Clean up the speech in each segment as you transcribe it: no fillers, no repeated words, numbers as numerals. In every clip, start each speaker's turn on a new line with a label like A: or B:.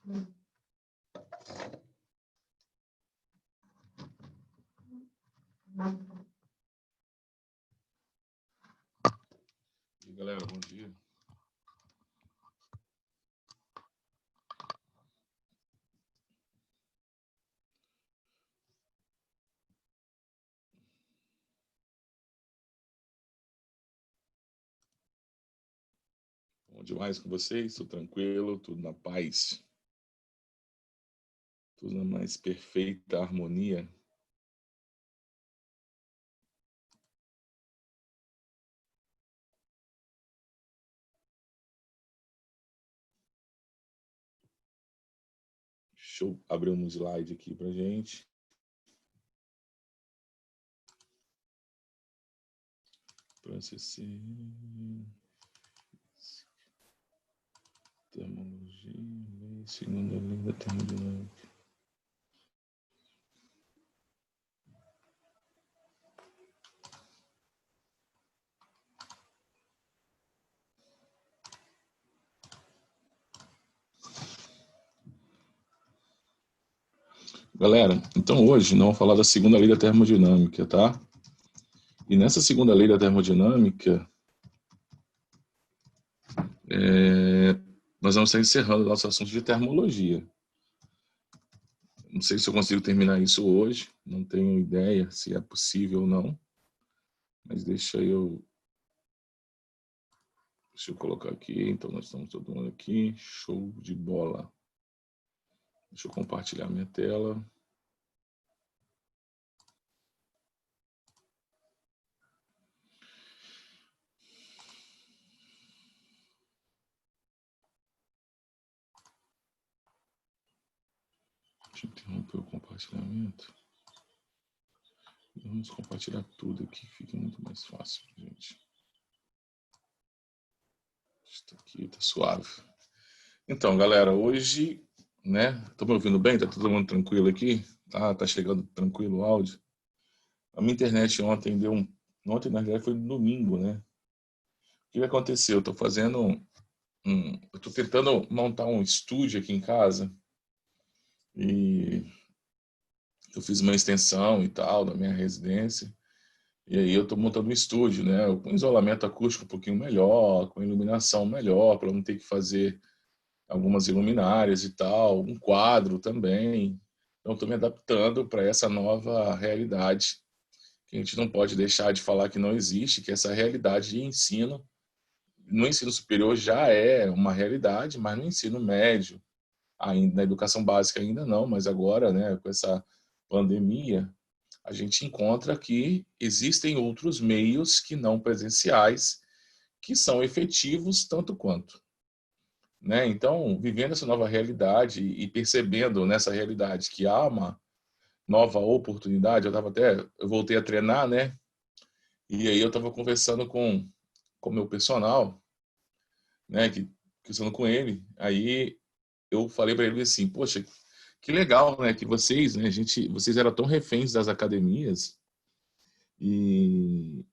A: E galera, bom dia. Bom demais com vocês, tudo tranquilo, tudo na paz, tudo na mais perfeita harmonia. Deixa eu abrir um slide aqui pra gente. Processei. Termologia, segunda lei da termodinâmica. Galera, então hoje nós vamos falar da segunda lei da termodinâmica, tá? E nessa segunda lei da termodinâmica, nós vamos estar encerrando nosso assunto de termologia. Não sei se eu consigo terminar isso hoje, não tenho ideia se é possível ou não, mas deixa eu colocar aqui. Então nós estamos todo mundo aqui, show de bola. Deixa eu compartilhar minha tela. Deixa eu interromper o compartilhamento. Vamos compartilhar tudo aqui, fica muito mais fácil, gente. Isso aqui tá suave. Então, galera, hoje, né? Estão me ouvindo bem? Tá todo mundo tranquilo aqui? Tá chegando tranquilo o áudio? A minha internet ontem deu um... Ontem, na verdade, foi no domingo, né? O que aconteceu? Eu tô fazendo eu tô tentando montar um estúdio aqui em casa e eu fiz uma extensão e tal da minha residência. E aí eu tô montando um estúdio, né? Com isolamento acústico um pouquinho melhor, com iluminação melhor, para não ter que fazer algumas iluminárias e tal, um quadro também. Então estou me adaptando para essa nova realidade, que a gente não pode deixar de falar que não existe, que essa realidade de ensino, no ensino superior já é uma realidade, mas no ensino médio, ainda na educação básica ainda não, mas agora, né, com essa pandemia, a gente encontra que existem outros meios que não presenciais que são efetivos tanto quanto, né? Então, vivendo essa nova realidade e percebendo nessa realidade que há uma nova oportunidade, eu voltei a treinar, né? E aí eu estava conversando com o meu personal, né? Conversando com ele, aí eu falei para ele assim, poxa, que legal, né? Que vocês, né? Vocês eram tão reféns das academias e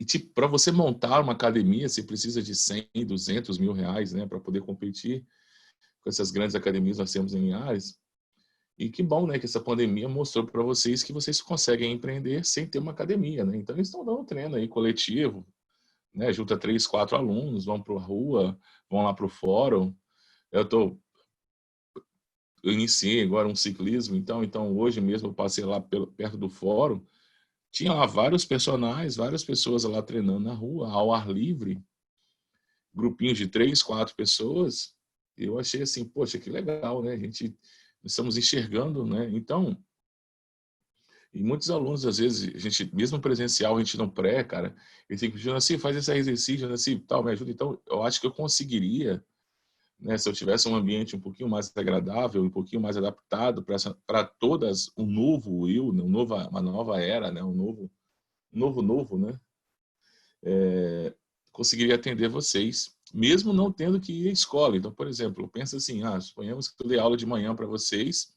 A: tipo, para você montar uma academia, você precisa de 100, 200 mil reais, né? Para poder competir com essas grandes academias que nós temos em Linhares. E que bom, né, que essa pandemia mostrou para vocês que vocês conseguem empreender sem ter uma academia, né? Então eles estão dando treino aí coletivo, né? Junta 3, 4 alunos, vão para a rua, vão lá para o fórum. Eu iniciei agora um ciclismo, então hoje mesmo eu passei lá perto do fórum, tinha lá vários personagens, várias pessoas lá treinando na rua, ao ar livre, grupinhos de 3, 4 pessoas. Eu achei assim, poxa, que legal, né? Estamos enxergando, né? Então, e muitos alunos, às vezes, a gente, mesmo presencial, a gente não pré, cara, eles ficam pedindo assim, faz esse exercício, assim, tal, me ajuda. Então, eu acho que eu conseguiria, né, se eu tivesse um ambiente um pouquinho mais agradável, um pouquinho mais adaptado para todas, um novo Will, né, uma nova era, né, um novo, né, conseguiria atender vocês, mesmo não tendo que ir à escola. Então, por exemplo, pensa assim, suponhamos que eu dei aula de manhã para vocês,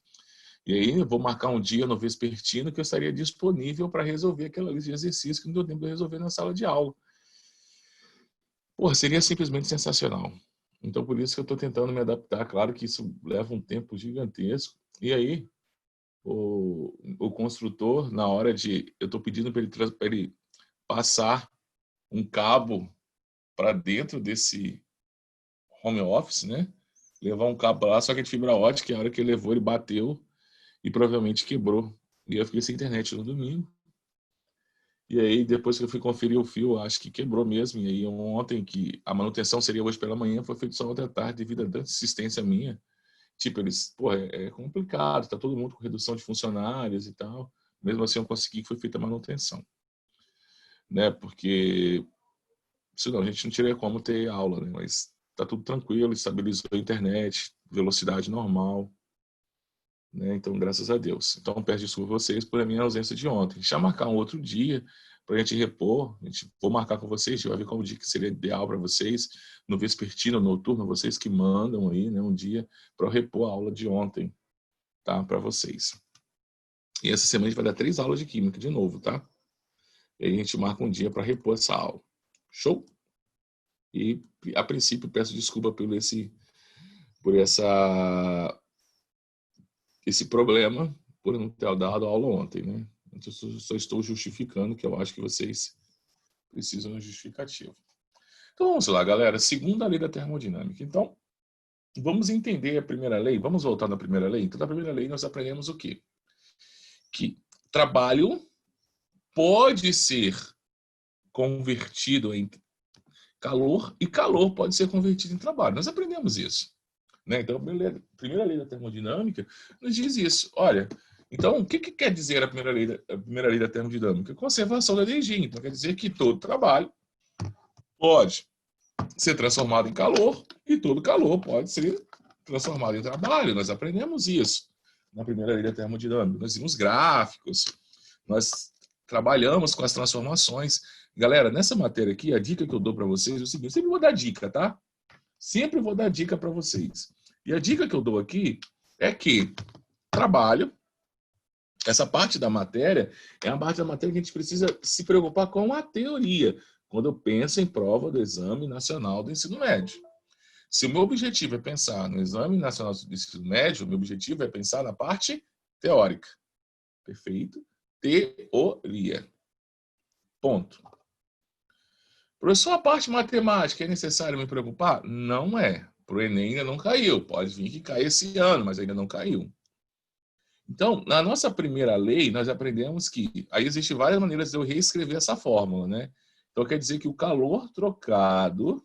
A: e aí eu vou marcar um dia no vespertino que eu estaria disponível para resolver aquela lista de exercícios que não deu tempo de resolver na sala de aula. Porra, seria simplesmente sensacional. Então, por isso que eu estou tentando me adaptar. Claro que isso leva um tempo gigantesco. E aí, o construtor, na hora de... Eu estou pedindo para ele passar um cabo para dentro desse home office, né? Levar um cabo lá, só que é de fibra ótica, e a hora que ele levou, ele bateu e provavelmente quebrou. E eu fiquei sem internet no domingo. E aí, depois que eu fui conferir o fio, acho que quebrou mesmo. E aí, ontem, que a manutenção seria hoje pela manhã, foi feito só ontem à tarde, devido a tanta insistência minha. Tipo, eles, pô, é complicado, tá todo mundo com redução de funcionários e tal. Mesmo assim, eu consegui que foi feita a manutenção. Né? Porque, senão a gente não teria como ter aula, né? Mas tá tudo tranquilo, estabilizou a internet, velocidade normal. Né? Então, graças a Deus. Então, peço desculpa a vocês por a minha ausência de ontem. Deixa eu marcar um outro dia para a gente repor. Vou marcar com vocês, a gente vai ver qual o dia que seria ideal para vocês, no vespertino, no noturno, vocês que mandam aí, né, um dia para repor a aula de ontem, tá? Para vocês. E essa semana a gente vai dar 3 aulas de química de novo, tá? E aí a gente marca um dia para repor essa aula. Show? E, a princípio, peço desculpa por esse problema, por não ter dado aula ontem, né? Então, só estou justificando, que eu acho que vocês precisam de justificativa. Então, vamos lá, galera. Segunda lei da termodinâmica. Então, vamos entender a primeira lei. Vamos voltar na primeira lei? Então, na primeira lei, nós aprendemos o quê? Que trabalho pode ser convertido em calor e calor pode ser convertido em trabalho. Nós aprendemos isso. Né? Então, a primeira lei da termodinâmica nos diz isso. Olha, então, o que quer dizer a primeira lei da termodinâmica? Conservação da energia. Então, quer dizer que todo trabalho pode ser transformado em calor e todo calor pode ser transformado em trabalho. Nós aprendemos isso na primeira lei da termodinâmica. Nós vimos gráficos, nós trabalhamos com as transformações. Galera, nessa matéria aqui, a dica que eu dou para vocês é o seguinte, sempre vou dar dica, tá? Sempre vou dar dica para vocês. E a dica que eu dou aqui é que trabalho, essa parte da matéria, é a parte da matéria que a gente precisa se preocupar com a teoria, quando eu penso em prova do Exame Nacional do Ensino Médio. Se o meu objetivo é pensar no Exame Nacional do Ensino Médio, o meu objetivo é pensar na parte teórica. Perfeito? Teoria. Ponto. Professor, a parte matemática é necessário me preocupar? Não é. Para o Enem ainda não caiu. Pode vir que caia esse ano, mas ainda não caiu. Então, na nossa primeira lei, nós aprendemos que aí existem várias maneiras de eu reescrever essa fórmula, né? Então, quer dizer que o calor trocado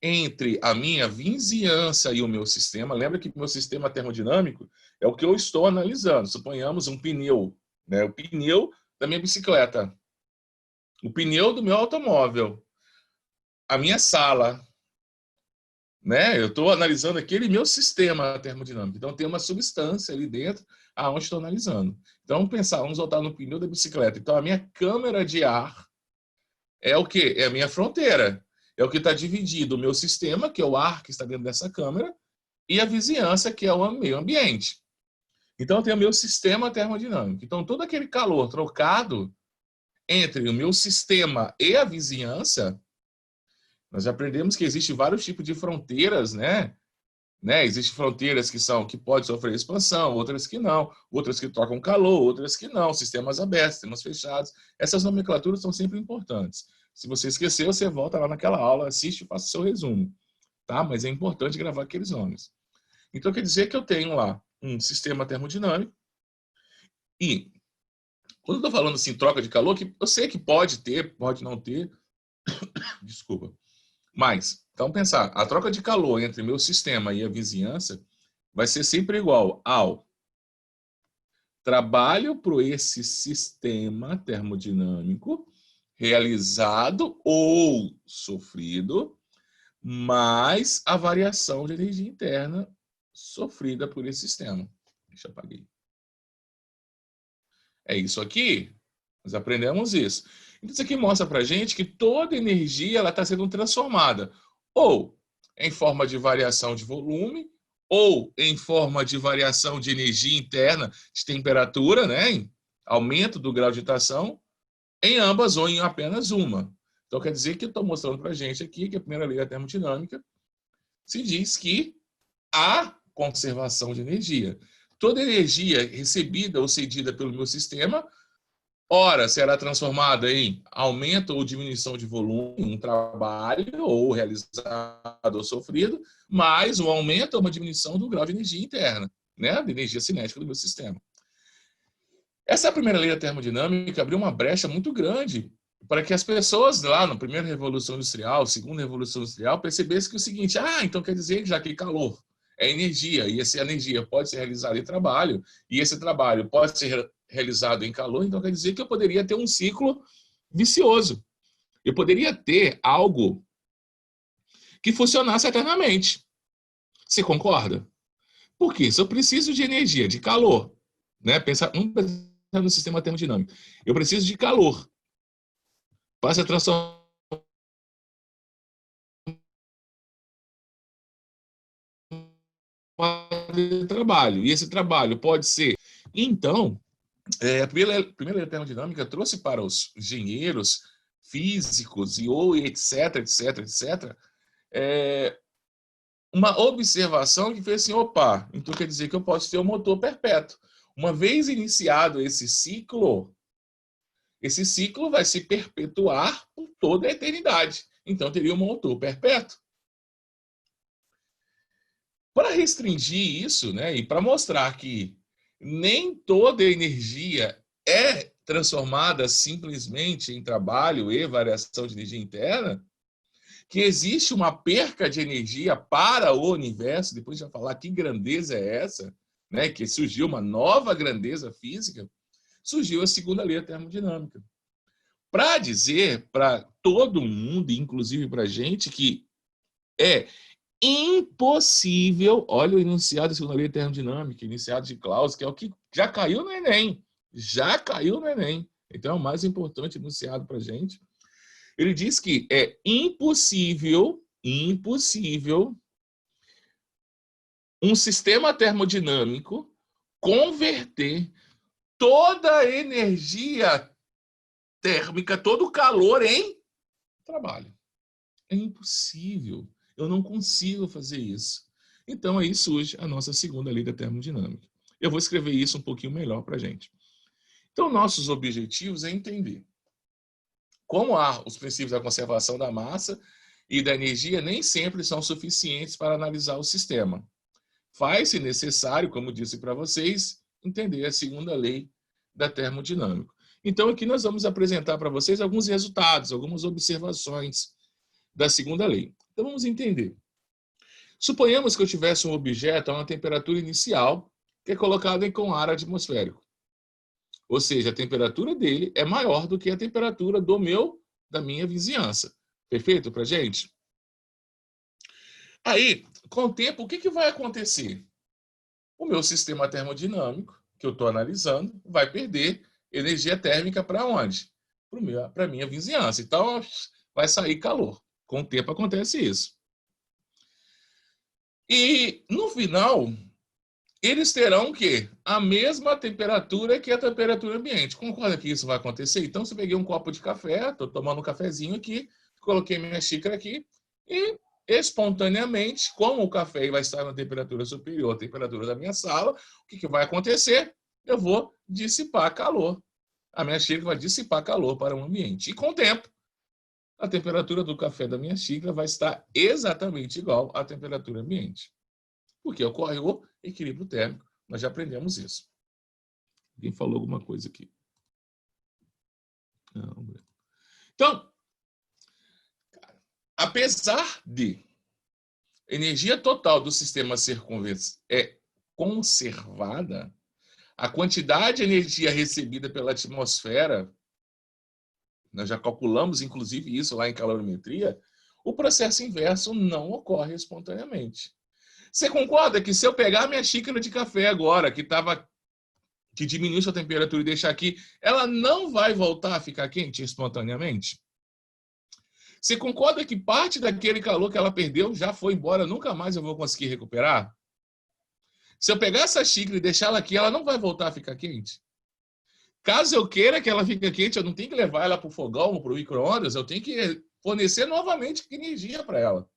A: entre a minha vizinhança e o meu sistema, lembra que o meu sistema termodinâmico é o que eu estou analisando. Suponhamos um pneu, né? O pneu da minha bicicleta, o pneu do meu automóvel, a minha sala, né? Eu estou analisando aquele meu sistema termodinâmico. Então, tem uma substância ali dentro aonde estou analisando. Então, vamos voltar no pneu da bicicleta. Então, a minha câmara de ar é o quê? É a minha fronteira. É o que está dividido o meu sistema, que é o ar que está dentro dessa câmara, e a vizinhança, que é o meio ambiente. Então, tem o meu sistema termodinâmico. Então, todo aquele calor trocado entre o meu sistema e a vizinhança, nós aprendemos que existem vários tipos de fronteiras, né? Existem fronteiras que podem sofrer expansão, outras que não, outras que trocam calor, outras que não, sistemas abertos, sistemas fechados. Essas nomenclaturas são sempre importantes. Se você esqueceu, você volta lá naquela aula, assiste e faça o seu resumo. Tá? Mas é importante gravar aqueles nomes. Então, quer dizer que eu tenho lá um sistema termodinâmico e, quando eu estou falando assim, troca de calor, que eu sei que pode ter, pode não ter, desculpa, mas, então pensar, a troca de calor entre meu sistema e a vizinhança vai ser sempre igual ao trabalho por esse sistema termodinâmico realizado ou sofrido, mais a variação de energia interna sofrida por esse sistema. Deixa eu apagar. É isso aqui. Nós aprendemos isso. Então, isso aqui mostra para a gente que toda energia está sendo transformada, ou em forma de variação de volume, ou em forma de variação de energia interna, de temperatura, né? Aumento do grau de agitação, em ambas ou em apenas uma. Então, quer dizer que eu estou mostrando para a gente aqui que a primeira lei da termodinâmica se diz que há conservação de energia. Toda energia recebida ou cedida pelo meu sistema, ora será transformada em aumento ou diminuição de volume, um trabalho ou realizado ou sofrido, mais um aumento ou uma diminuição do grau de energia interna, né, de energia cinética do meu sistema. Essa primeira lei da termodinâmica abriu uma brecha muito grande para que as pessoas lá na primeira Revolução Industrial, segunda Revolução Industrial, percebessem que o seguinte, então quer dizer que já que calor é energia, e essa energia pode ser realizada em trabalho, e esse trabalho pode ser realizado em calor, então quer dizer que eu poderia ter um ciclo vicioso. Eu poderia ter algo que funcionasse eternamente. Você concorda? Porque se eu preciso de energia, de calor, né? Vamos pensar no sistema termodinâmico. Eu preciso de calor para se transformar em trabalho. E esse trabalho pode ser... Então, a primeira termodinâmica trouxe para os engenheiros, físicos, etc., uma observação que fez assim, opa, então quer dizer que eu posso ter um motor perpétuo. Uma vez iniciado esse ciclo vai se perpetuar por toda a eternidade. Então teria um motor perpétuo. Para restringir isso, né, e para mostrar que nem toda energia é transformada simplesmente em trabalho e variação de energia interna, que existe uma perca de energia para o universo, depois de falar que grandeza é essa, né, que surgiu uma nova grandeza física, surgiu a segunda lei da termodinâmica. Para dizer para todo mundo, inclusive para a gente, que é impossível, olha o enunciado da segunda lei da termodinâmica, enunciado de Clausius, que é o que já caiu no Enem. Já caiu no Enem. Então é o mais importante enunciado para a gente. Ele diz que é impossível um sistema termodinâmico converter toda a energia térmica, todo o calor em trabalho. É impossível. Eu não consigo fazer isso. Então, aí surge a nossa segunda lei da termodinâmica. Eu vou escrever isso um pouquinho melhor para a gente. Então, nossos objetivos é entender como os princípios da conservação da massa e da energia nem sempre são suficientes para analisar o sistema. Faz-se necessário, como disse para vocês, entender a segunda lei da termodinâmica. Então, aqui nós vamos apresentar para vocês alguns resultados, algumas observações da segunda lei. Então, vamos entender. Suponhamos que eu tivesse um objeto a uma temperatura inicial que é colocado com ar atmosférico. Ou seja, a temperatura dele é maior do que a temperatura da minha vizinhança. Perfeito para a gente? Aí, com o tempo, o que vai acontecer? O meu sistema termodinâmico, que eu estou analisando, vai perder energia térmica para onde? Para a minha vizinhança. Então, vai sair calor. Com o tempo acontece isso. E, no final, eles terão o quê? A mesma temperatura que a temperatura ambiente. Concorda que isso vai acontecer? Então, se eu peguei um copo de café, estou tomando um cafezinho aqui, coloquei minha xícara aqui e, espontaneamente, como o café vai estar na temperatura superior à temperatura da minha sala, o que vai acontecer? Eu vou dissipar calor. A minha xícara vai dissipar calor para o ambiente. E, com o tempo, a temperatura do café da minha xícara vai estar exatamente igual à temperatura ambiente. Porque ocorre o equilíbrio térmico. Nós já aprendemos isso. Alguém falou alguma coisa aqui? Não. Então, apesar de a energia total do sistema ser conservada, a quantidade de energia recebida pela atmosfera, nós já calculamos inclusive isso lá em calorimetria, o processo inverso não ocorre espontaneamente. Você concorda que se eu pegar minha xícara de café agora, que diminui sua temperatura e deixar aqui, ela não vai voltar a ficar quente espontaneamente? Você concorda que parte daquele calor que ela perdeu já foi embora, nunca mais eu vou conseguir recuperar? Se eu pegar essa xícara e deixar ela aqui, ela não vai voltar a ficar quente? Caso eu queira que ela fique quente, eu não tenho que levar ela para o fogão ou para o micro-ondas, eu tenho que fornecer novamente energia para ela.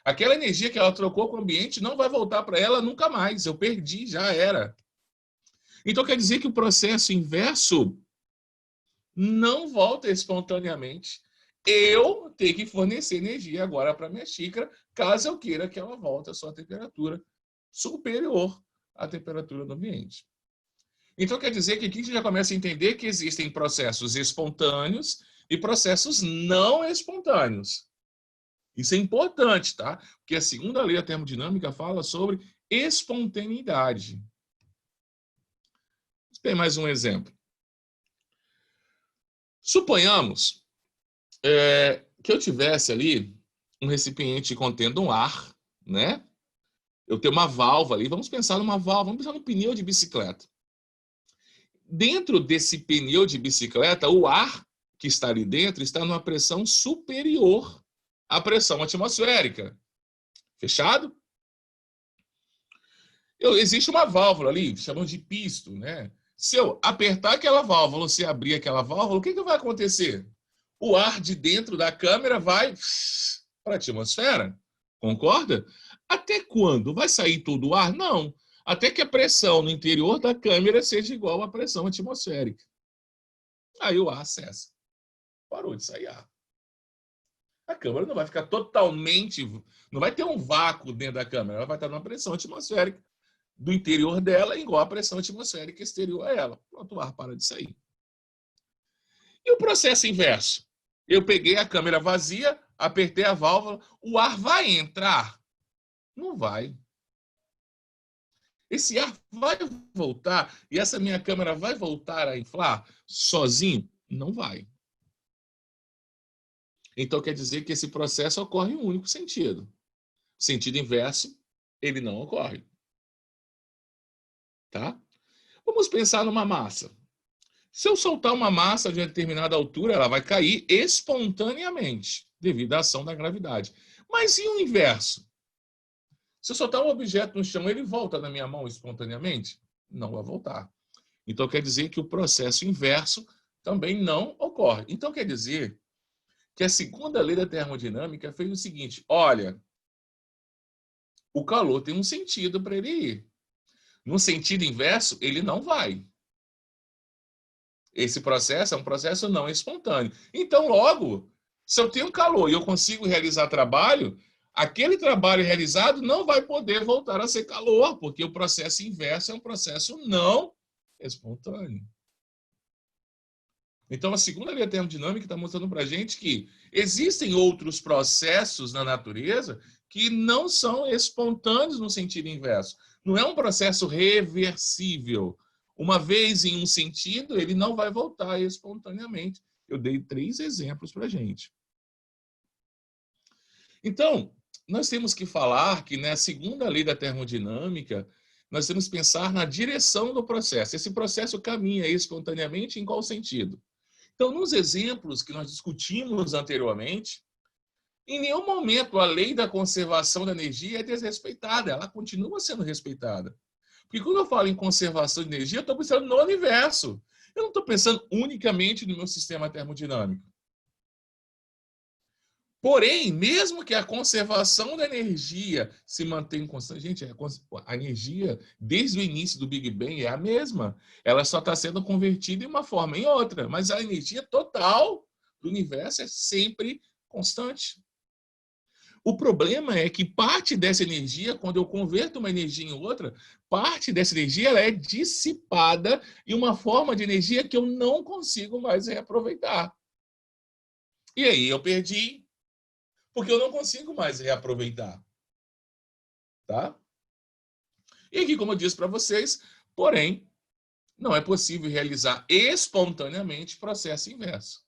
A: Aquela energia que ela trocou com o ambiente não vai voltar para ela nunca mais. Eu perdi, já era. Então quer dizer que o processo inverso não volta espontaneamente. Eu tenho que fornecer energia agora para minha xícara, caso eu queira que ela volte à sua temperatura superior à temperatura do ambiente. Então quer dizer que aqui a gente já começa a entender que existem processos espontâneos e processos não espontâneos. Isso é importante, tá? Porque a segunda lei da termodinâmica fala sobre espontaneidade. Tem mais um exemplo. Suponhamos que eu tivesse ali um recipiente contendo um ar, né? Eu tenho uma válvula ali, vamos pensar numa válvula, vamos pensar no pneu de bicicleta. Dentro desse pneu de bicicleta, o ar que está ali dentro está numa pressão superior à pressão atmosférica. Fechado? Existe uma válvula ali, chamamos de pisto, né? Se eu apertar aquela válvula, ou se abrir aquela válvula, o que vai acontecer? O ar de dentro da câmera vai para a atmosfera. Concorda? Até quando? Vai sair todo o ar? Não. Até que a pressão no interior da câmera seja igual à pressão atmosférica. Aí o ar cessa. Parou de sair ar. A câmera não vai ficar totalmente... Não vai ter um vácuo dentro da câmera. Ela vai estar numa pressão atmosférica do interior dela igual à pressão atmosférica exterior a ela. Pronto, o ar para de sair. E o processo inverso? Eu peguei a câmera vazia, apertei a válvula, o ar vai entrar? Não vai. Esse ar vai voltar e essa minha câmera vai voltar a inflar sozinho? Não vai. Então quer dizer que esse processo ocorre em um único sentido. Sentido inverso, ele não ocorre. Tá? Vamos pensar numa massa. Se eu soltar uma massa de uma determinada altura, ela vai cair espontaneamente, devido à ação da gravidade. Mas e o inverso? Se eu soltar um objeto no chão, ele volta na minha mão espontaneamente? Não vai voltar. Então quer dizer que o processo inverso também não ocorre. Então quer dizer que a segunda lei da termodinâmica fez o seguinte: olha, o calor tem um sentido para ele ir. No sentido inverso, ele não vai. Esse processo é um processo não espontâneo. Então, logo, se eu tenho calor e eu consigo realizar trabalho, aquele trabalho realizado não vai poder voltar a ser calor, porque o processo inverso é um processo não espontâneo. Então, a segunda lei da termodinâmica está mostrando para a gente que existem outros processos na natureza que não são espontâneos no sentido inverso. Não é um processo reversível. Uma vez em um sentido, ele não vai voltar espontaneamente. Eu dei 3 exemplos para a gente. Então, nós temos que falar que na segunda lei da termodinâmica, nós temos que pensar na direção do processo. Esse processo caminha espontaneamente em qual sentido? Então, nos exemplos que nós discutimos anteriormente, em nenhum momento a lei da conservação da energia é desrespeitada, ela continua sendo respeitada. Porque quando eu falo em conservação de energia, eu estou pensando no universo. Eu não estou pensando unicamente no meu sistema termodinâmico. Porém, mesmo que a conservação da energia se mantenha constante, gente, a energia, desde o início do Big Bang, é a mesma. Ela só está sendo convertida de uma forma em outra, mas a energia total do universo é sempre constante. O problema é que parte dessa energia, quando eu converto uma energia em outra, parte dessa energia ela é dissipada em uma forma de energia que eu não consigo mais reaproveitar. E aí eu perdi, porque eu não consigo mais reaproveitar. Tá? E aqui, como eu disse para vocês, porém, não é possível realizar espontaneamente processo inverso.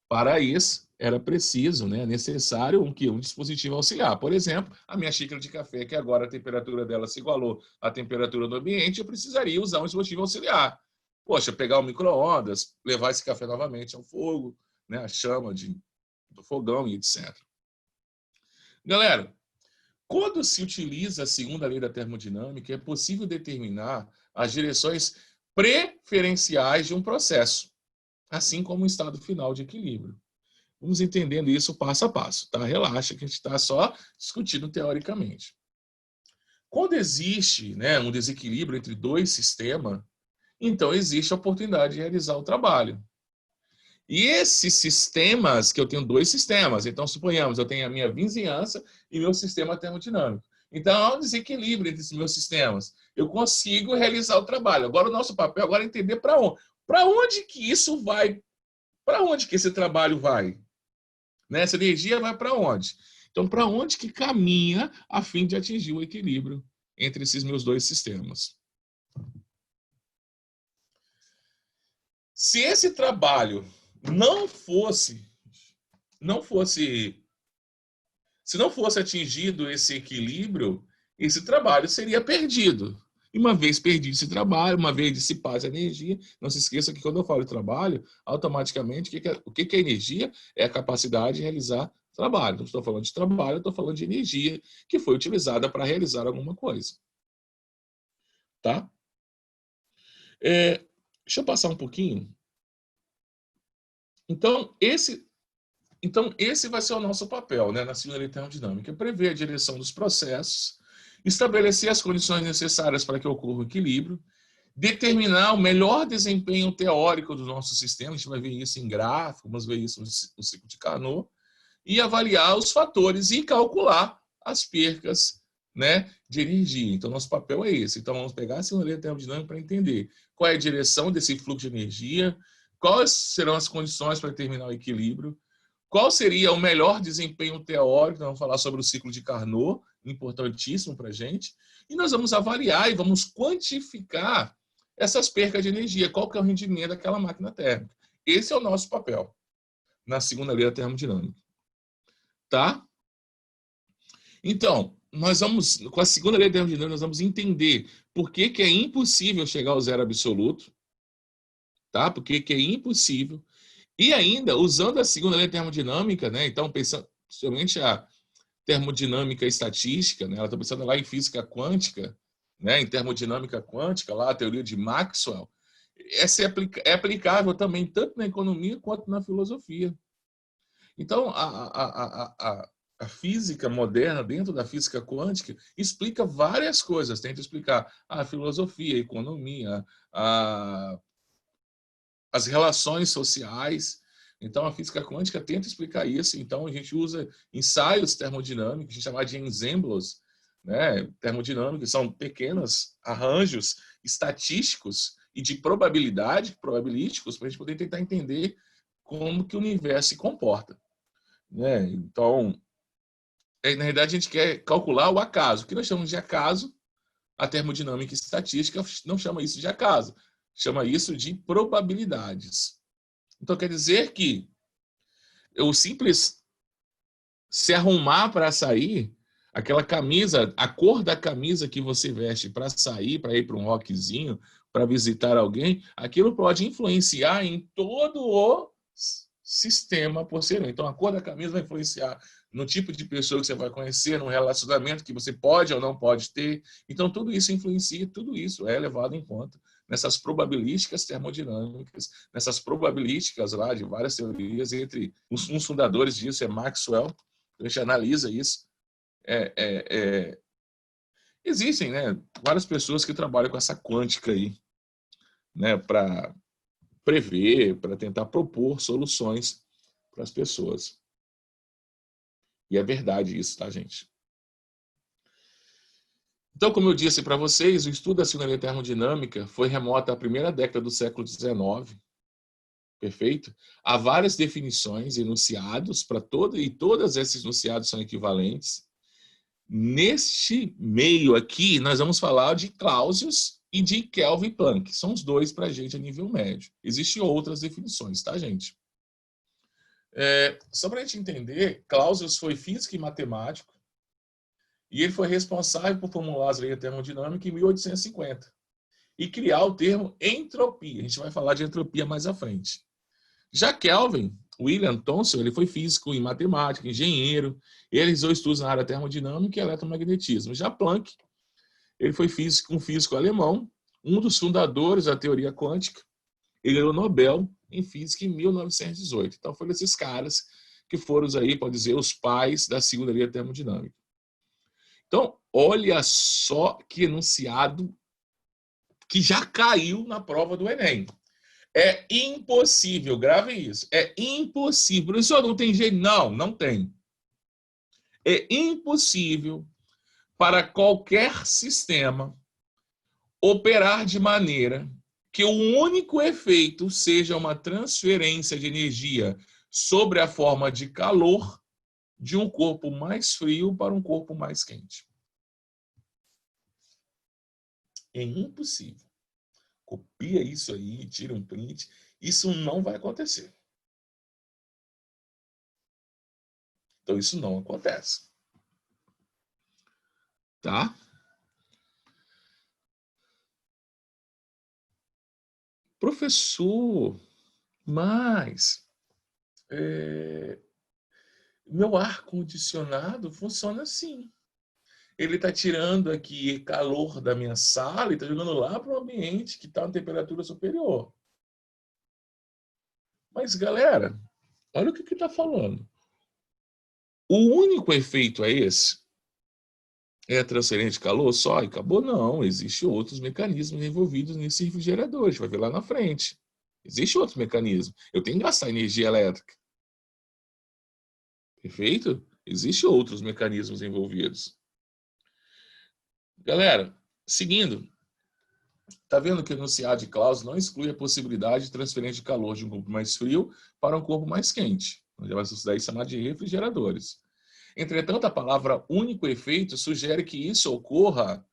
A: Para isso, era preciso, necessário um dispositivo auxiliar. Por exemplo, a minha xícara de café, que agora a temperatura dela se igualou à temperatura do ambiente, eu precisaria usar um dispositivo auxiliar. Poxa, pegar o micro-ondas, levar esse café novamente ao fogo, a chama do fogão e etc. Galera, quando se utiliza a segunda lei da termodinâmica, é possível determinar as direções preferenciais de um processo, assim como o estado final de equilíbrio. Vamos entendendo isso passo a passo, tá? Relaxa que a gente está só discutindo teoricamente. Quando existe, né, um desequilíbrio entre dois sistemas, então existe a oportunidade de realizar o trabalho. E esses sistemas, que eu tenho dois sistemas, então suponhamos, eu tenho a minha vizinhança e meu sistema termodinâmico. Então há um desequilíbrio entre esses meus sistemas. Eu consigo realizar o trabalho. Agora o nosso papel agora é entender para onde. Para onde que isso vai? Para onde que esse trabalho vai? Né? Essa energia vai para onde? Então, para onde que caminha a fim de atingir o equilíbrio entre esses meus dois sistemas? Se esse trabalho se não fosse atingido esse equilíbrio, esse trabalho seria perdido. E uma vez perdido esse trabalho, uma vez dissipada essa energia, não se esqueça que quando eu falo de trabalho, automaticamente, o que é energia? É a capacidade de realizar trabalho. Não estou falando de trabalho, estou falando de energia que foi utilizada para realizar alguma coisa. Tá? Deixa eu passar um pouquinho. Então, esse vai ser o nosso papel, né, na segunda termodinâmica, prever a direção dos processos, estabelecer as condições necessárias para que ocorra o equilíbrio, determinar o melhor desempenho teórico do nosso sistema, a gente vai ver isso em gráfico, vamos ver isso no ciclo de Carnot, e avaliar os fatores e calcular as percas, né, de energia. Então, nosso papel é esse. Então, vamos pegar a segunda termodinâmica para entender qual é a direção desse fluxo de energia, quais serão as condições para determinar o equilíbrio, qual seria o melhor desempenho teórico? Nós vamos falar sobre o ciclo de Carnot, importantíssimo para a gente. E nós vamos avaliar e vamos quantificar essas percas de energia. Qual que é o rendimento daquela máquina térmica? Esse é o nosso papel na segunda lei da termodinâmica. Tá? Então, nós vamos, com a segunda lei da termodinâmica, nós vamos entender por que é impossível chegar ao zero absoluto. Tá? Por que é impossível. E ainda, usando a segunda lei termodinâmica, né? Então, pensando, somente a termodinâmica estatística, né? Ela está pensando lá em física quântica, né? Em termodinâmica quântica, lá a teoria de Maxwell. Essa é aplicável também tanto na economia quanto na filosofia. Então, a física moderna, dentro da física quântica, explica várias coisas. Tenta explicar a filosofia, a economia, as relações sociais. Então, a física quântica tenta explicar isso. Então, a gente usa ensaios termodinâmicos, a gente chama de ensembles, né, termodinâmicos, são pequenos arranjos estatísticos e de probabilidade, probabilísticos, para a gente poder tentar entender como que o universo se comporta. Né? Então, na realidade, a gente quer calcular o acaso. O que nós chamamos de acaso, a termodinâmica estatística não chama isso de acaso, chama isso de probabilidades. Então, quer dizer que o simples se arrumar para sair, aquela camisa, a cor da camisa que você veste para sair, para ir para um rockzinho, para visitar alguém, aquilo pode influenciar em todo o sistema posterior. Então, a cor da camisa vai influenciar no tipo de pessoa que você vai conhecer, no relacionamento que você pode ou não pode ter. Então, tudo isso influencia, tudo isso é levado em conta nessas probabilísticas termodinâmicas, nessas probabilísticas lá de várias teorias, entre uns fundadores disso é Maxwell, a gente analisa isso. Existem, né, várias pessoas que trabalham com essa quântica aí, né, para prever, para tentar propor soluções para as pessoas. E é verdade isso, tá, gente? Então, como eu disse para vocês, o estudo da segunda lei termodinâmica foi remoto à primeira década do século XIX. Perfeito? Há várias definições, enunciados para todas esses enunciados são equivalentes. Neste meio aqui, nós vamos falar de Clausius e de Kelvin Planck. São os dois para a gente a nível médio. Existem outras definições, tá, gente? Só para a gente entender, Clausius foi físico e matemático e ele foi responsável por formular as leis da termodinâmica em 1850 e criar o termo entropia. A gente vai falar de entropia mais à frente. Já Kelvin, William Thomson, ele foi físico e matemático, engenheiro, ele realizou estudos na área termodinâmica e eletromagnetismo. Já Planck, ele foi um físico alemão, um dos fundadores da teoria quântica. Ele ganhou o Nobel em física em 1918. Então, foram esses caras que foram aí, pode dizer, os pais da segunda lei da termodinâmica. Então, olha só que enunciado que já caiu na prova do Enem. É impossível, grave isso, é impossível. Professor, não tem jeito? Não, não tem. É impossível para qualquer sistema operar de maneira que o único efeito seja uma transferência de energia sobre a forma de calor de um corpo mais frio para um corpo mais quente. É impossível. Copia isso aí, tira um print. Isso não vai acontecer. Então, isso não acontece. Tá? Professor, mas meu ar-condicionado funciona assim. Ele está tirando aqui calor da minha sala e está jogando lá para o ambiente que está em temperatura superior. Mas, galera, olha o que está falando. O único efeito é esse? É a transferência de calor só e acabou? Não, existem outros mecanismos envolvidos nesse refrigerador. A gente vai ver lá na frente. Existe outro mecanismo. Eu tenho que gastar energia elétrica. Perfeito? Existem outros mecanismos envolvidos. Galera, seguindo, está vendo que o enunciado de Claus não exclui a possibilidade de transferência de calor de um corpo mais frio para um corpo mais quente. Já vai estudar isso chamado de refrigeradores. Entretanto, a palavra único efeito sugere que isso ocorra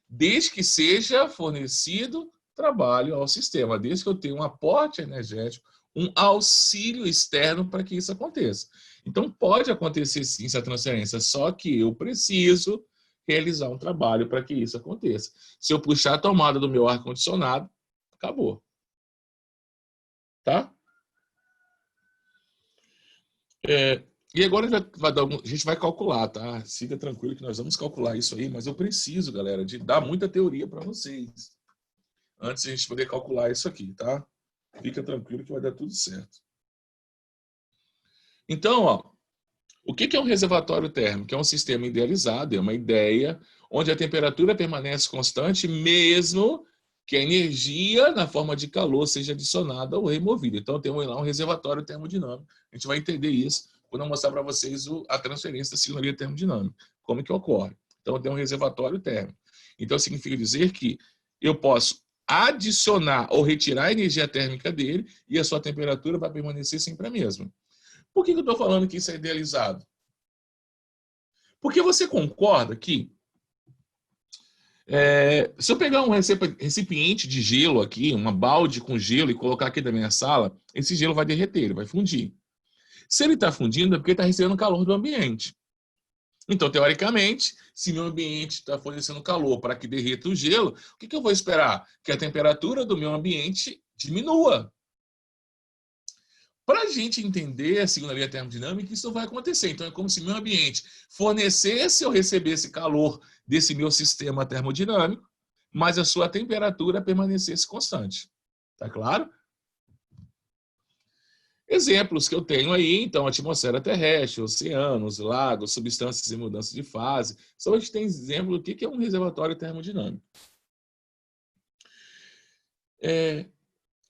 A: desde que seja fornecido trabalho ao sistema, desde que eu tenha um aporte energético, um auxílio externo para que isso aconteça. Então, pode acontecer sim essa transferência, só que eu preciso realizar um trabalho para que isso aconteça. Se eu puxar a tomada do meu ar-condicionado, acabou. Tá? E agora a gente vai calcular, tá? Fica tranquilo que nós vamos calcular isso aí, mas eu preciso, galera, de dar muita teoria para vocês antes de a gente poder calcular isso aqui, tá? Fica tranquilo que vai dar tudo certo. Então, ó, o que é um reservatório térmico? É um sistema idealizado, é uma ideia onde a temperatura permanece constante mesmo que a energia na forma de calor seja adicionada ou removida. Então, temos lá um reservatório termodinâmico. A gente vai entender isso quando eu mostrar para vocês a transferência da signaria termodinâmica, como que ocorre. Então, tem um reservatório térmico. Então, significa dizer que eu posso adicionar ou retirar a energia térmica dele e a sua temperatura vai permanecer sempre a mesma. Por que eu estou falando que isso é idealizado? Porque você concorda que se eu pegar um recipiente de gelo aqui, uma balde com gelo e colocar aqui da minha sala, esse gelo vai derreter, ele vai fundir. Se ele está fundindo é porque está recebendo calor do ambiente. Então, teoricamente, se meu ambiente está fornecendo calor para que derreta o gelo, o que eu vou esperar? Que a temperatura do meu ambiente diminua. Para a gente entender a segunda lei da termodinâmica, isso vai acontecer. Então, é como se meu ambiente fornecesse ou recebesse calor desse meu sistema termodinâmico, mas a sua temperatura permanecesse constante. Tá claro? Exemplos que eu tenho aí, então, atmosfera terrestre, oceanos, lagos, substâncias em mudança de fase. Só a gente tem exemplo do que é um reservatório termodinâmico.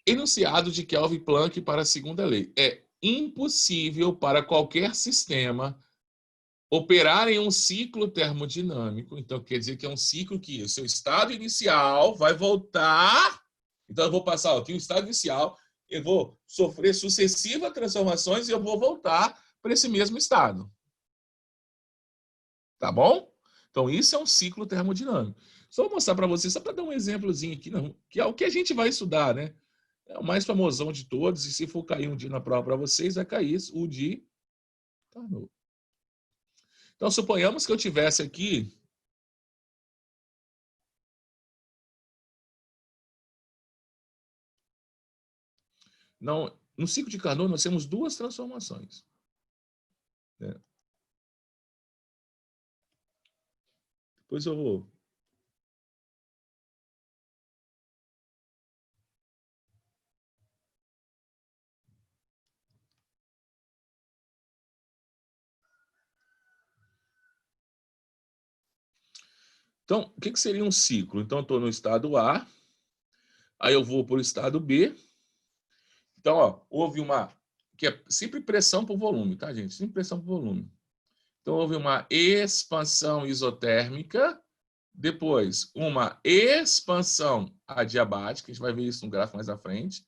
A: Enunciado de Kelvin Planck para a segunda lei. É impossível para qualquer sistema operar em um ciclo termodinâmico. Então, quer dizer que é um ciclo que o seu estado inicial vai voltar. Então, eu vou passar aqui o estado inicial, eu vou sofrer sucessivas transformações e eu vou voltar para esse mesmo estado. Tá bom? Então, isso é um ciclo termodinâmico. Só vou mostrar para vocês, só para dar um exemplozinho aqui, não, que é o que a gente vai estudar, né? É o mais famosão de todos, e se for cair um dia na prova para vocês, vai cair o de Carnot. Então, suponhamos que eu tivesse aqui não, no ciclo de Carnot, nós temos duas transformações. Né? Depois eu vou. Então, o que seria um ciclo? Então, eu estou no estado A, aí eu vou para o estado B. Então, ó, houve uma... que é sempre pressão por volume, tá, gente? Sempre pressão por volume. Então, houve uma expansão isotérmica, depois uma expansão adiabática, a gente vai ver isso no gráfico mais à frente.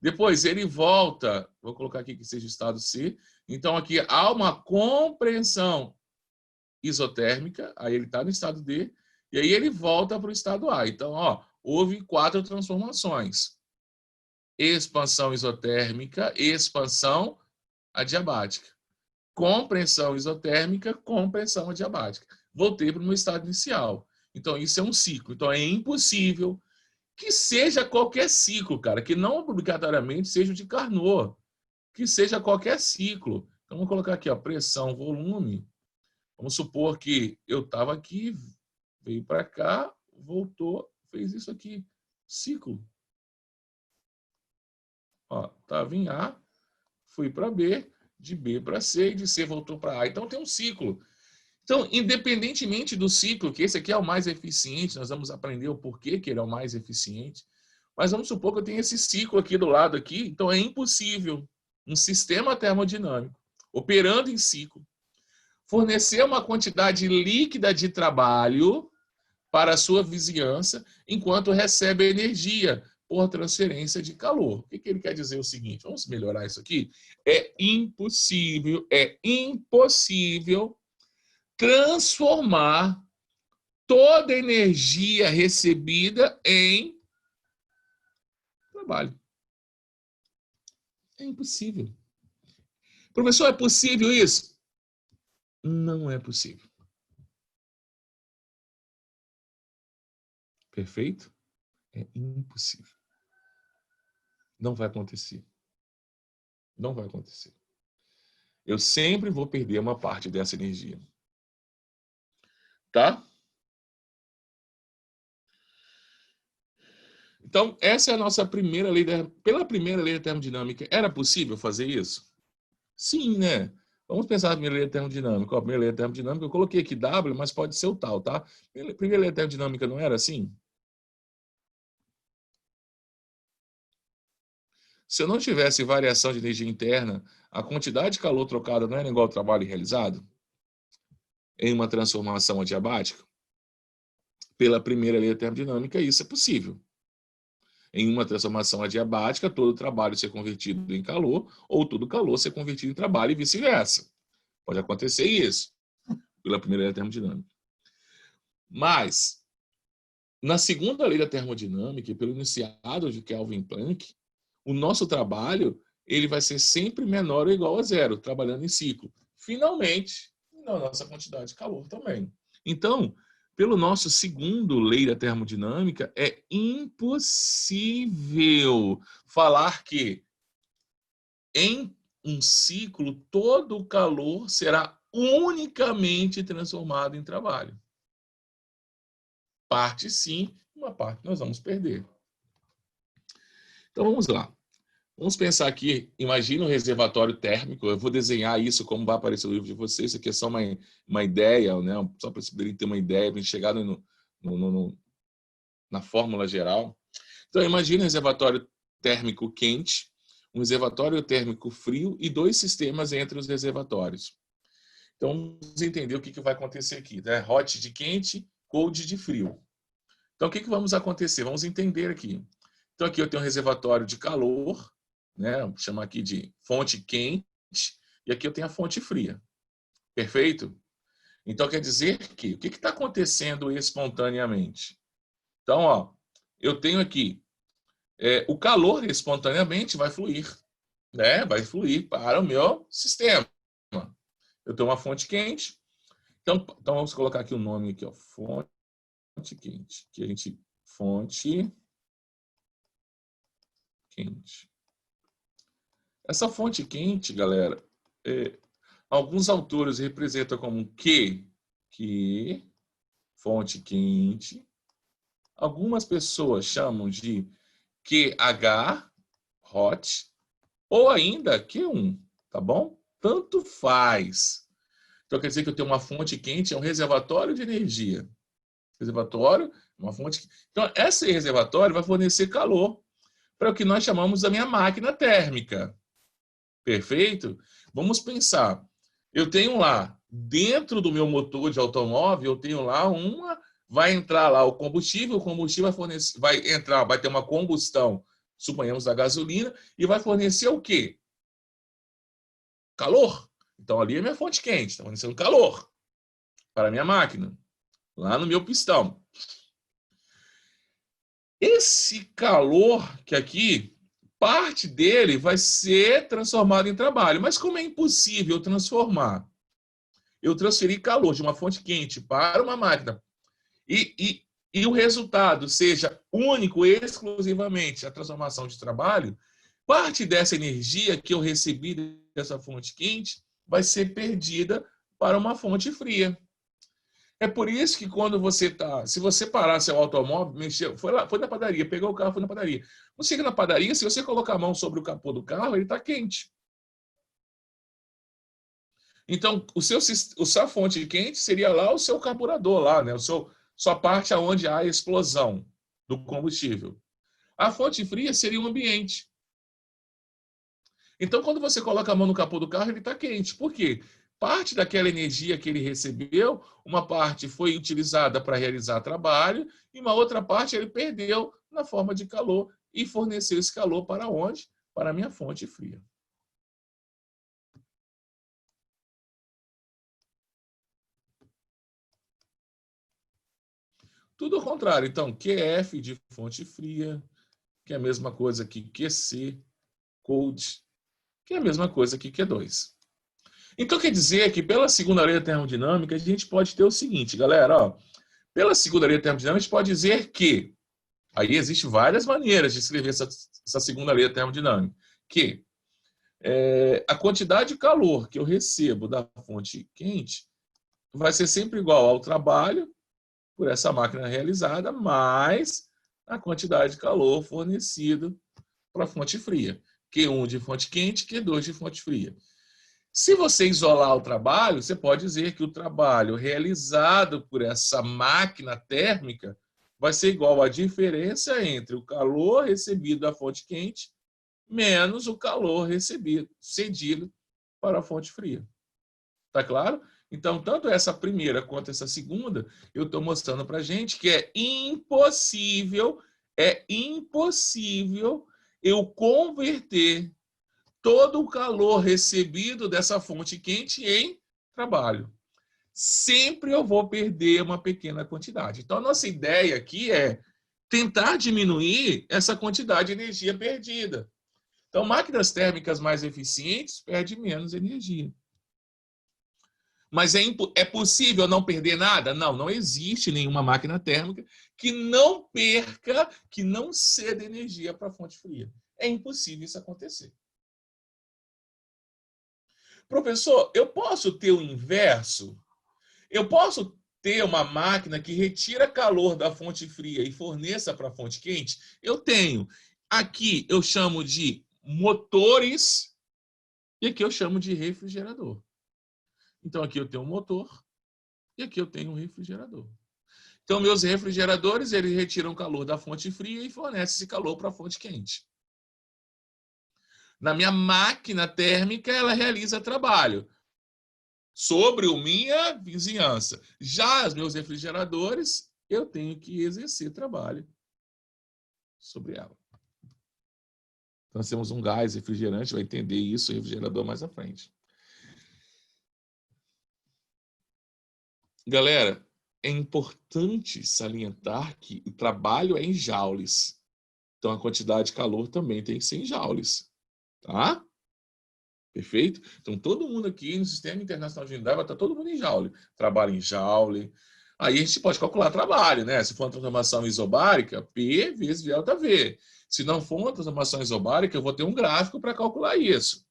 A: Depois ele volta, vou colocar aqui que seja o estado C. Então, aqui há uma compreensão isotérmica, aí ele está no estado D, e aí ele volta para o estado A. Então, ó, houve 4 transformações. Expansão isotérmica, expansão adiabática. Compreensão isotérmica, compreensão adiabática. Voltei para o meu estado inicial. Então, isso é um ciclo. Então, é impossível que seja qualquer ciclo, cara, que não obrigatoriamente seja o de Carnot, que seja qualquer ciclo. Então, vamos colocar aqui, ó, pressão, volume. Vamos supor que eu estava aqui, veio para cá, voltou, fez isso aqui. Ciclo. Estava em A, fui para B, de B para C, e de C voltou para A. Então, tem um ciclo. Então, independentemente do ciclo, que esse aqui é o mais eficiente, nós vamos aprender o porquê que ele é o mais eficiente, mas vamos supor que eu tenho esse ciclo aqui do lado aqui, então é impossível um sistema termodinâmico operando em ciclo fornecer uma quantidade líquida de trabalho para a sua vizinhança enquanto recebe energia por transferência de calor. O que ele quer dizer? O seguinte, vamos melhorar isso aqui? É impossível transformar toda a energia recebida em trabalho. É impossível. Professor, é possível isso? Não é possível. Perfeito? É impossível. Não vai acontecer. Não vai acontecer. Eu sempre vou perder uma parte dessa energia. Tá? Então, essa é a nossa primeira lei. Pela primeira lei da termodinâmica, era possível fazer isso? Sim, né? Vamos pensar na primeira lei da termodinâmica. A primeira lei da termodinâmica, eu coloquei aqui W, mas pode ser o tal, tá? A primeira lei da termodinâmica não era assim? Se eu não tivesse variação de energia interna, a quantidade de calor trocada não era igual ao trabalho realizado em uma transformação adiabática? Pela primeira lei da termodinâmica, isso é possível. Em uma transformação adiabática, todo trabalho ser convertido em calor, ou todo calor ser convertido em trabalho e vice-versa. Pode acontecer isso, pela primeira lei da termodinâmica. Mas, na segunda lei da termodinâmica, pelo enunciado de Kelvin Planck, o nosso trabalho ele vai ser sempre menor ou igual a zero, trabalhando em ciclo. Finalmente, na nossa quantidade de calor também. Então, pelo nosso segundo lei da termodinâmica, é impossível falar que em um ciclo todo o calor será unicamente transformado em trabalho. Parte sim, uma parte nós vamos perder. Então vamos lá. Vamos pensar aqui, imagina um reservatório térmico, eu vou desenhar isso como vai aparecer no livro de vocês, isso aqui é só uma ideia, né? Só para vocês poderem ter uma ideia, para a gente chegar na fórmula geral. Então imagina um reservatório térmico quente, um reservatório térmico frio e 2 sistemas entre os reservatórios. Então vamos entender o que vai acontecer aqui, né? Hot de quente, cold de frio. Então o que vamos acontecer? Vamos entender aqui. Então aqui eu tenho um reservatório de calor, né? Vou chamar aqui de fonte quente, e aqui eu tenho a fonte fria. Perfeito? Então quer dizer que o que está acontecendo espontaneamente? Então, ó, eu tenho aqui o calor espontaneamente vai fluir, né? Vai fluir para o meu sistema. Eu tenho uma fonte quente. Então vamos colocar aqui o nome aqui, ó, fonte quente, que a gente fonte quente. Essa fonte quente, galera, alguns autores representam como que fonte quente. Algumas pessoas chamam de QH, hot, ou ainda Q1, tá bom? Tanto faz. Então quer dizer que eu tenho uma fonte quente, é um reservatório de energia. Reservatório, uma fonte... Então, esse reservatório vai fornecer calor para o que nós chamamos da minha máquina térmica. Perfeito? Vamos pensar. Eu tenho lá, dentro do meu motor de automóvel, eu tenho lá uma... Vai entrar lá o combustível vai fornecer, vai ter uma combustão, suponhamos, da gasolina, e vai fornecer o quê? Calor. Então, ali é minha fonte quente, está fornecendo calor para a minha máquina, lá no meu pistão. Esse calor que aqui, parte dele vai ser transformado em trabalho. Mas como é impossível eu transferir calor de uma fonte quente para uma máquina e o resultado seja único, exclusivamente a transformação de trabalho, parte dessa energia que eu recebi dessa fonte quente vai ser perdida para uma fonte fria. É por isso que quando se você parar seu automóvel, mexer, foi na padaria, pegou o carro, foi na padaria. Você chega na padaria, se você colocar a mão sobre o capô do carro, ele está quente. Então, sua fonte quente seria lá o seu carburador, lá, né? Sua parte aonde há a explosão do combustível. A fonte fria seria o ambiente. Então, quando você coloca a mão no capô do carro, ele está quente. Por quê? Parte daquela energia que ele recebeu, uma parte foi utilizada para realizar trabalho e uma outra parte ele perdeu na forma de calor e forneceu esse calor para onde? Para a minha fonte fria. Tudo ao contrário. Então, QF de fonte fria, que é a mesma coisa que QC, cold, que é a mesma coisa que Q2. Então, quer dizer que pela segunda lei da termodinâmica, a gente pode ter o seguinte, galera, ó, pela segunda lei da termodinâmica, a gente pode dizer que, aí existem várias maneiras de escrever essa segunda lei da termodinâmica, que a quantidade de calor que eu recebo da fonte quente vai ser sempre igual ao trabalho por essa máquina realizada, mais a quantidade de calor fornecido para a fonte fria. Q1 de fonte quente, Q2 de fonte fria. Se você isolar o trabalho, você pode dizer que o trabalho realizado por essa máquina térmica vai ser igual à diferença entre o calor recebido da fonte quente menos o calor cedido para a fonte fria. Tá claro? Então, tanto essa primeira quanto essa segunda, eu estou mostrando para a gente que é impossível eu converter todo o calor recebido dessa fonte quente em trabalho. Sempre eu vou perder uma pequena quantidade. Então, a nossa ideia aqui é tentar diminuir essa quantidade de energia perdida. Então, máquinas térmicas mais eficientes perdem menos energia. Mas é possível não perder nada? Não, não existe nenhuma máquina térmica que não perca, que não ceda energia para a fonte fria. É impossível isso acontecer. Professor, eu posso ter o inverso? Eu posso ter uma máquina que retira calor da fonte fria e forneça para a fonte quente? Eu tenho. Aqui eu chamo de motores e aqui eu chamo de refrigerador. Então, aqui eu tenho um motor e aqui eu tenho um refrigerador. Então, meus refrigeradores, eles retiram calor da fonte fria e fornecem esse calor para a fonte quente. Na minha máquina térmica, ela realiza trabalho sobre a minha vizinhança. Já os meus refrigeradores, eu tenho que exercer trabalho sobre ela. Então, nós temos um gás refrigerante, vai entender isso, o refrigerador mais à frente. Galera, é importante salientar que o trabalho é em joules. Então, a quantidade de calor também tem que ser em joules. Tá? Perfeito? Então, todo mundo aqui no Sistema Internacional de Unidade vai estar todo mundo em joule. Trabalho em joule. Aí a gente pode calcular trabalho, né? Se for uma transformação isobárica, P vezes ΔV. Se não for uma transformação isobárica, eu vou ter um gráfico para calcular isso.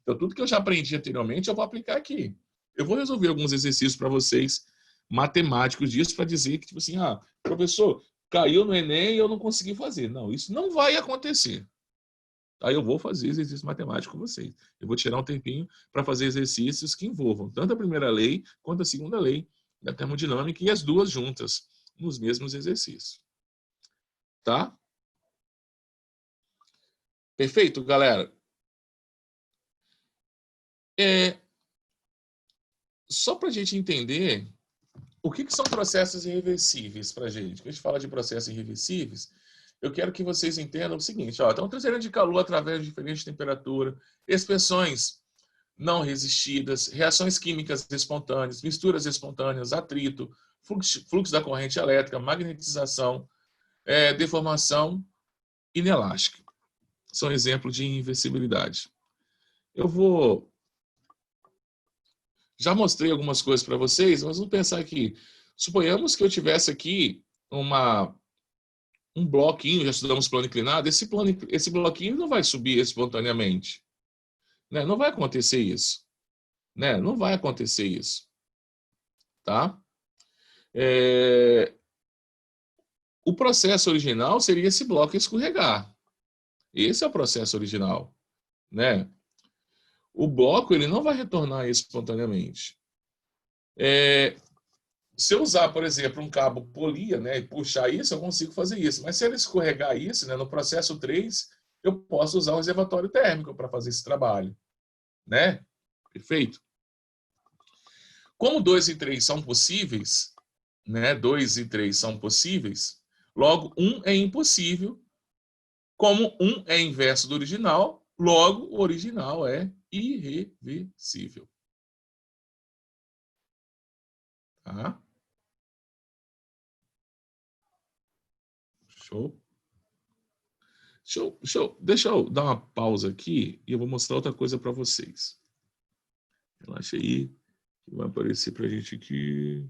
A: Então, tudo que eu já aprendi anteriormente, eu vou aplicar aqui. Eu vou resolver alguns exercícios para vocês, matemáticos disso, para dizer que, tipo assim, professor, caiu no Enem e eu não consegui fazer. Não, isso não vai acontecer. Aí eu vou fazer exercício matemático com vocês. Eu vou tirar um tempinho para fazer exercícios que envolvam tanto a primeira lei quanto a segunda lei da termodinâmica e as duas juntas. nos mesmos exercícios. Tá? Perfeito, galera? Só para a gente entender o que são processos irreversíveis para a gente. Quando a gente fala de processos irreversíveis, eu quero que vocês entendam o seguinte. Então, transferência de calor através de diferentes temperaturas, expressões não resistidas, reações químicas espontâneas, misturas espontâneas, atrito, fluxo da corrente elétrica, magnetização, deformação inelástica. São exemplos de inversibilidade. Eu vou... Já mostrei algumas coisas para vocês, mas vamos pensar aqui. Suponhamos que eu tivesse aqui um bloquinho, já estudamos plano inclinado, esse bloquinho não vai subir espontaneamente. Né? Não vai acontecer isso. Né? Não vai acontecer isso. Tá? O processo original seria esse bloco escorregar. Esse é o processo original. Né? O bloco ele não vai retornar espontaneamente. Se eu usar, por exemplo, um cabo polia, né, e puxar isso, eu consigo fazer isso. Mas se ele escorregar isso, né, no processo 3, eu posso usar um reservatório térmico para fazer esse trabalho. Né? Perfeito? Como 2 e 3 são possíveis, né, 2 e 3 são possíveis, logo 1 é impossível. Como 1 é inverso do original, logo o original é irreversível. Tá? Show? Deixa eu dar uma pausa aqui e eu vou mostrar outra coisa para vocês. Relaxa aí, que vai aparecer para a gente aqui.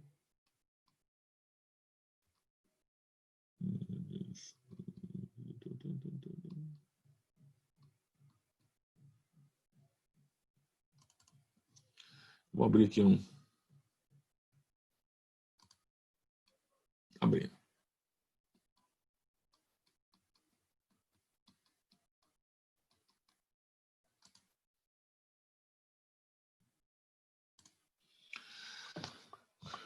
A: Vou abrir aqui um. Abrir.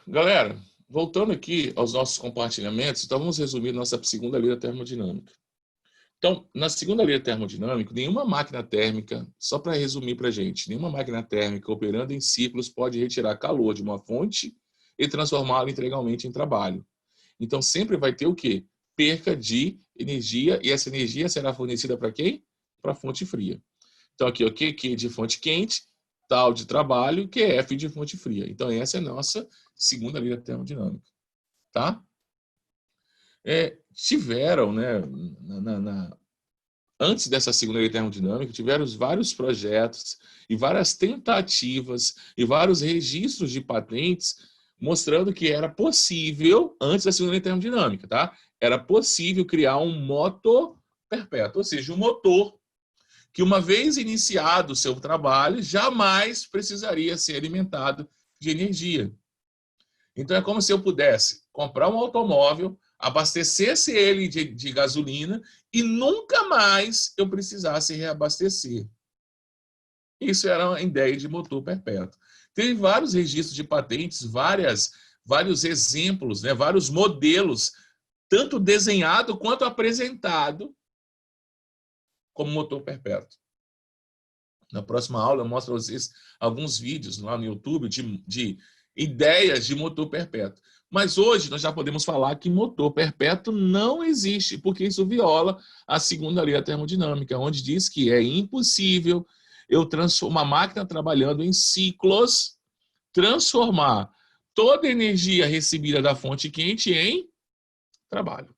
A: Galera, voltando aqui aos nossos compartilhamentos, então vamos resumir nossa segunda lei da termodinâmica. Então, na segunda lei da termodinâmica, nenhuma máquina térmica, só para resumir para a gente, nenhuma máquina térmica operando em ciclos pode retirar calor de uma fonte e transformá-lo integralmente em trabalho. Então, sempre vai ter o quê? Perca de energia, e essa energia será fornecida para quem? Para a fonte fria. Então, aqui, o Q de fonte quente, tal de trabalho, QF de fonte fria. Então, essa é a nossa segunda lei da termodinâmica. Tá? Tiveram, né, antes dessa segunda lei termodinâmica, tiveram vários projetos e várias tentativas e vários registros de patentes mostrando que era possível, antes da segunda lei termodinâmica, tá? Era possível criar um motor perpétuo, ou seja, um motor que, uma vez iniciado o seu trabalho, jamais precisaria ser alimentado de energia. Então, é como se eu pudesse comprar um automóvel, abastecesse ele de gasolina e nunca mais eu precisasse reabastecer. Isso era uma ideia de motor perpétuo. Teve vários registros de patentes, vários exemplos, né, vários modelos, tanto desenhado quanto apresentado como motor perpétuo. Na próxima aula eu mostro a vocês alguns vídeos lá no YouTube de ideias de motor perpétuo. Mas hoje nós já podemos falar que motor perpétuo não existe, porque isso viola a segunda lei da termodinâmica, onde diz que é impossível uma máquina trabalhando em ciclos transformar toda a energia recebida da fonte quente em trabalho.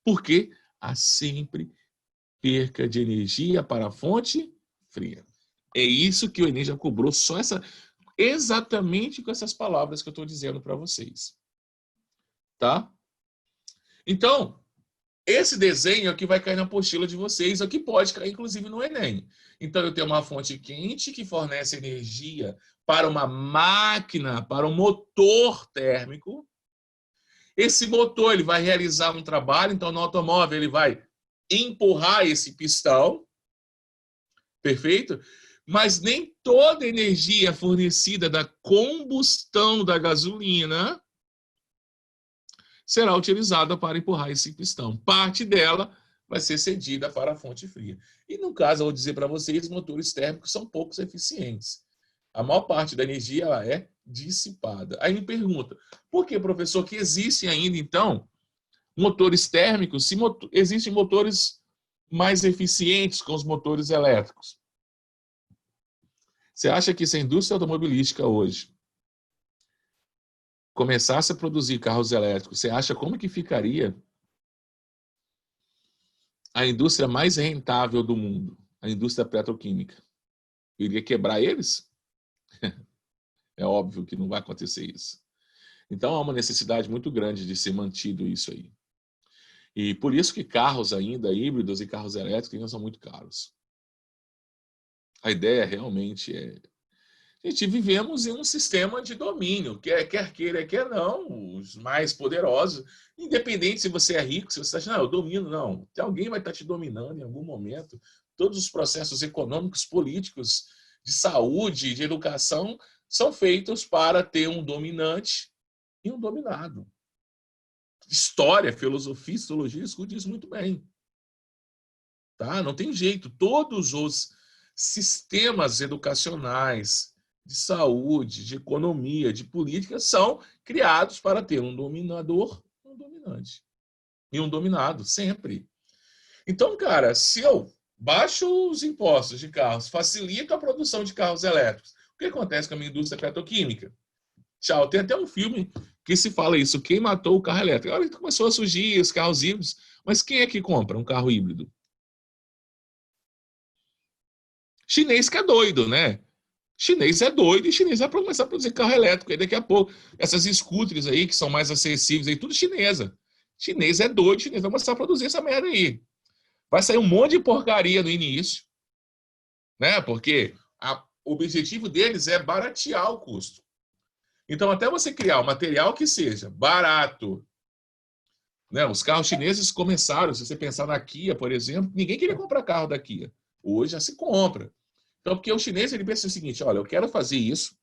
A: Porque há sempre perca de energia para a fonte fria. É isso que o Enem já cobrou, exatamente com essas palavras que eu estou dizendo para vocês. Tá? Então, esse desenho aqui vai cair na apostila de vocês, o que pode cair, inclusive, no Enem. Então, eu tenho uma fonte quente que fornece energia para uma máquina, para um motor térmico. Esse motor ele vai realizar um trabalho, então, no automóvel, ele vai empurrar esse pistão, perfeito? Mas nem toda a energia fornecida da combustão da gasolina será utilizada para empurrar esse pistão. Parte dela vai ser cedida para a fonte fria. E, no caso, eu vou dizer para vocês, motores térmicos são poucos eficientes. A maior parte da energia ela é dissipada. Aí me pergunta, por que, professor, que existem ainda, então, motores térmicos, se existem motores mais eficientes com os motores elétricos? Você acha que se a indústria automobilística hoje começasse a produzir carros elétricos, você acha como que ficaria a indústria mais rentável do mundo, a indústria petroquímica? Iria quebrar eles? É óbvio que não vai acontecer isso. Então há uma necessidade muito grande de ser mantido isso aí. E por isso que carros ainda híbridos e carros elétricos ainda são muito caros. A ideia realmente é... Gente, vivemos em um sistema de domínio, quer queira, quer não, os mais poderosos, independente se você é rico, se você está achando, eu domino, não. Alguém vai estar te dominando em algum momento. Todos os processos econômicos, políticos, de saúde, de educação, são feitos para ter um dominante e um dominado. História, filosofia, histologia, escute isso muito bem. Tá? Não tem jeito. Todos os sistemas educacionais, de saúde, de economia, de política, são criados para ter um dominador e um dominante. E um dominado, sempre. Então, cara, se eu baixo os impostos de carros, facilito a produção de carros elétricos, o que acontece com a minha indústria petroquímica? Tchau. Tem até um filme que se fala isso, quem matou o carro elétrico. Agora começou a surgir os carros híbridos, mas quem é que compra um carro híbrido? Chinês que é doido, né? Chinês é doido e chinês vai começar a produzir carro elétrico. E daqui a pouco, essas scooters aí, que são mais acessíveis, aí, tudo chinesa. Chinês é doido, chinês vai começar a produzir essa merda aí. Vai sair um monte de porcaria no início, né? Porque o objetivo deles é baratear o custo. Então, até você criar um material que seja barato, né? Os carros chineses começaram, se você pensar na Kia, por exemplo, ninguém queria comprar carro da Kia. Hoje já se compra. Então, porque o chinês ele pensa o seguinte, olha, eu quero fazer isso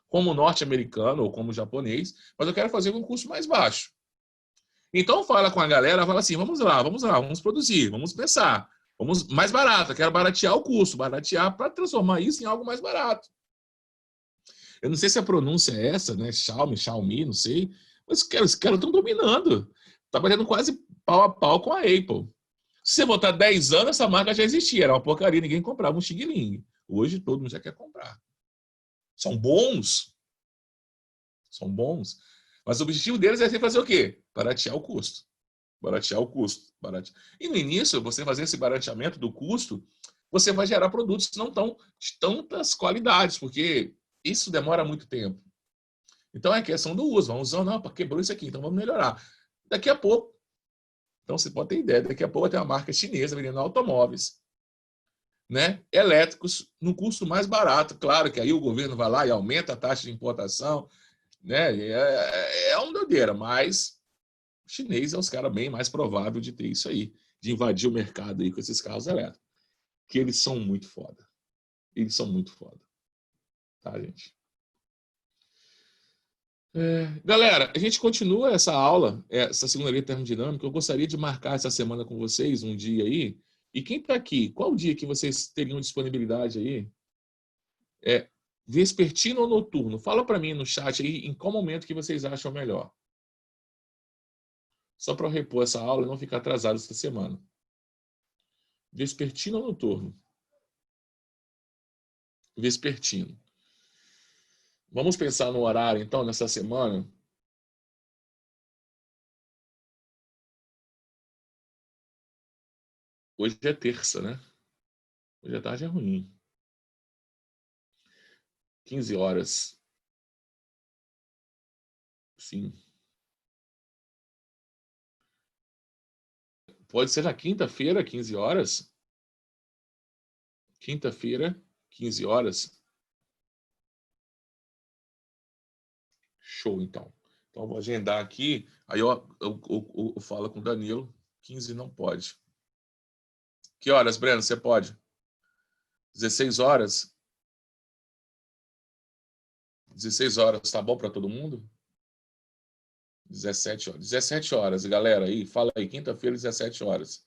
A: como norte-americano ou como japonês, mas eu quero fazer com um custo mais baixo. Então, fala com a galera, fala assim, vamos lá, vamos produzir, vamos pensar, vamos mais barato, eu quero baratear o custo, baratear para transformar isso em algo mais barato. Eu não sei se a pronúncia é essa, né? Xiaomi, não sei, mas os caras estão dominando. Tá batendo quase pau a pau com a Apple. Se você botar 10 anos, essa marca já existia, era uma porcaria, ninguém comprava um Xing Ling. Hoje todo mundo já quer comprar. São bons. São bons. Mas o objetivo deles é fazer o quê? Baratear o custo. Baratear o custo. E no início, você fazer esse barateamento do custo, você vai gerar produtos que não estão de tantas qualidades, porque isso demora muito tempo. Então é questão do uso. Vamos usar, não, quebrou isso aqui, então vamos melhorar. Daqui a pouco, então você pode ter ideia, daqui a pouco vai ter uma marca chinesa vendendo automóveis, né, elétricos, num custo mais barato. Claro que aí o governo vai lá e aumenta a taxa de importação, né? É uma doideira, mas o chinês é os caras bem mais provável de ter isso aí, de invadir o mercado aí com esses carros elétricos. Que eles são muito foda. Eles são muito foda. Tá, gente? Galera, a gente continua essa aula, essa segunda lei termodinâmica. Eu gostaria de marcar essa semana com vocês, um dia aí. E quem está aqui, qual o dia que vocês teriam disponibilidade aí? Vespertino ou noturno? Fala para mim no chat aí em qual momento que vocês acham melhor. Só para eu repor essa aula e não ficar atrasado essa semana. Vespertino ou noturno? Vespertino. Vamos pensar no horário, então, nessa semana? Hoje é terça, né? Hoje à tarde é ruim. 15 horas. Sim. Pode ser na quinta-feira, 15 horas? Quinta-feira, 15 horas? Show, então. Então, eu vou agendar aqui. Aí eu falo com o Danilo. 15 não pode. Que horas, Breno, você pode? 16 horas? 16 horas, tá bom para todo mundo? 17 horas. 17 horas, galera, aí, fala aí, quinta-feira, 17 horas.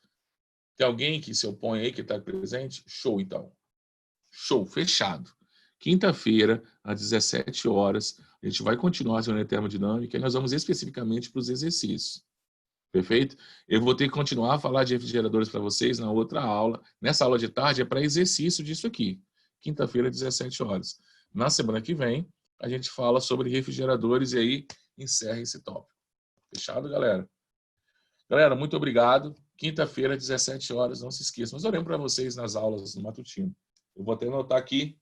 A: Tem alguém que se opõe aí, que está presente? Show, então. Show, fechado. Quinta-feira, às 17 horas, a gente vai continuar a reunião termodinâmica e nós vamos especificamente para os exercícios. Perfeito? Eu vou ter que continuar a falar de refrigeradores para vocês na outra aula. Nessa aula de tarde é para exercício disso aqui. Quinta-feira, 17 horas. Na semana que vem, a gente fala sobre refrigeradores e aí encerra esse tópico. Fechado, galera? Galera, muito obrigado. Quinta-feira, 17 horas, não se esqueçam. Mas eu lembro para vocês nas aulas do matutino. Eu vou até anotar aqui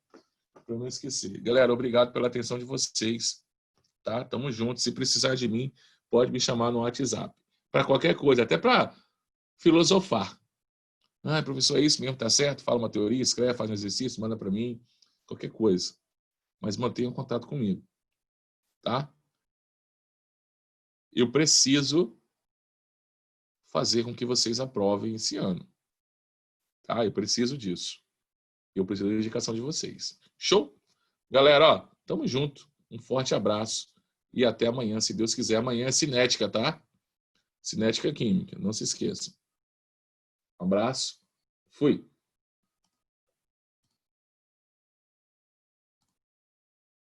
A: para não esquecer. Galera, obrigado pela atenção de vocês. Tá? Tamo junto. Se precisar de mim, pode me chamar no WhatsApp. Para qualquer coisa, até para filosofar. Ah, professor, é isso mesmo, tá certo? Fala uma teoria, escreve, faz um exercício, manda para mim, qualquer coisa. Mas mantenha contato comigo. Tá? Eu preciso fazer com que vocês aprovem esse ano. Tá? Eu preciso disso. Eu preciso da dedicação de vocês. Show? Galera, ó, tamo junto. Um forte abraço e até amanhã, se Deus quiser. Amanhã é cinética, tá? Cinética química, não se esqueçam. Um abraço. Fui.